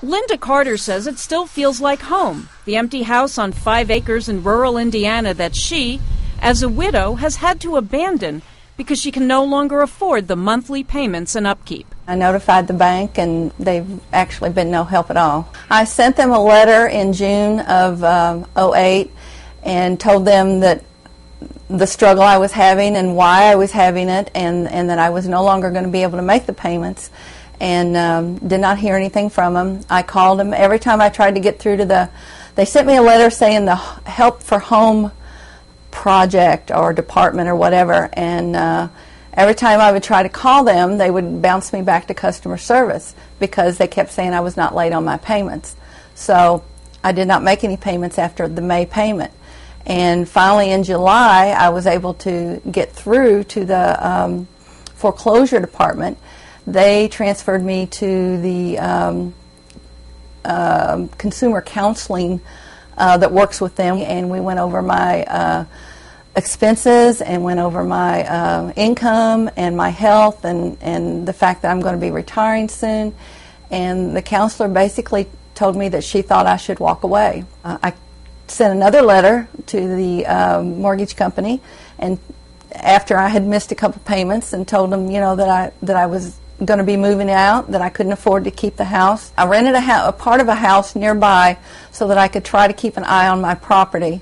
Linda Carter says it still feels like home, the empty house on 5 acres in rural Indiana that she, as a widow, has had to abandon because she can no longer afford the monthly payments and upkeep. I notified the bank, and they've actually been no help at all. I sent them a letter in June of '08 and told them that the struggle I was having and why I was having it, and that I was no longer going to be able to make the payments, and did not hear anything from them. I called them every time I tried to get through to they sent me a letter saying the Help for Home project or department or whatever, and every time I would try to call them, they would bounce me back to customer service because they kept saying I was not late on my payments. So I did not make any payments after the May payment. And finally in July, I was able to get through to the foreclosure department. They transferred me to the consumer counseling that works with them, and we went over my expenses and went over my income and my health and the fact that I'm going to be retiring soon. And the counselor basically told me that she thought I should walk away. I sent another letter to the mortgage company, and after I had missed a couple payments, and told them, you know, that I was going to be moving out, that I couldn't afford to keep the house. I rented a part of a house nearby so that I could try to keep an eye on my property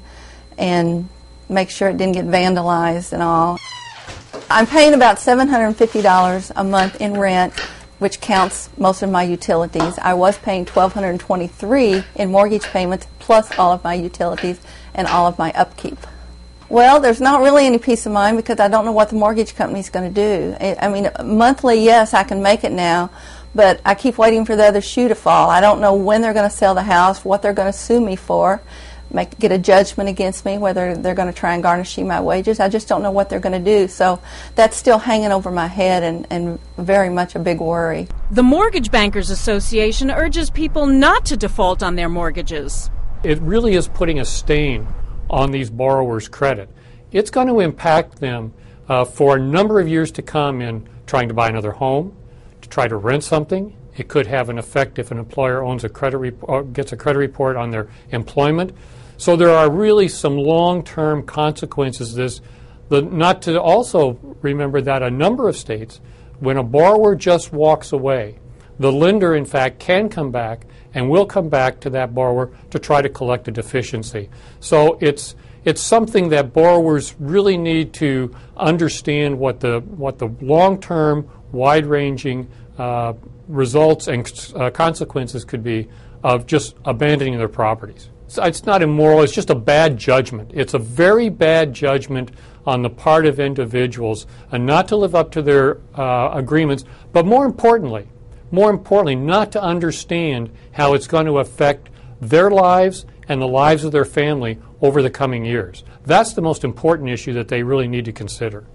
and make sure it didn't get vandalized and all. I'm paying about $750 a month in rent, which counts most of my utilities. I was paying $1,223 in mortgage payments plus all of my utilities and all of my upkeep. Well, there's not really any peace of mind because I don't know what the mortgage company's going to do. I mean, monthly, yes, I can make it now, but I keep waiting for the other shoe to fall. I don't know when they're going to sell the house, what they're going to sue me for, get a judgment against me, whether they're going to try and garnish my wages. I just don't know what they're going to do. So that's still hanging over my head and very much a big worry. The Mortgage Bankers Association urges people not to default on their mortgages. It really is putting a stain on these borrowers' credit. It's going to impact them for a number of years to come in trying to buy another home, to try to rent something. It could have an effect if an employer owns a gets a credit report on their employment. So there are really some long-term consequences to this. Not to also remember that a number of states, when a borrower just walks away, the lender, in fact, can come back and will come back to that borrower to try to collect a deficiency. So it's something that borrowers really need to understand what the long-term, wide-ranging results and consequences could be of just abandoning their properties. So it's not immoral, it's just a bad judgment. It's a very bad judgment on the part of individuals and not to live up to their agreements, but more importantly, not to understand how it's going to affect their lives and the lives of their family over the coming years. That's the most important issue that they really need to consider.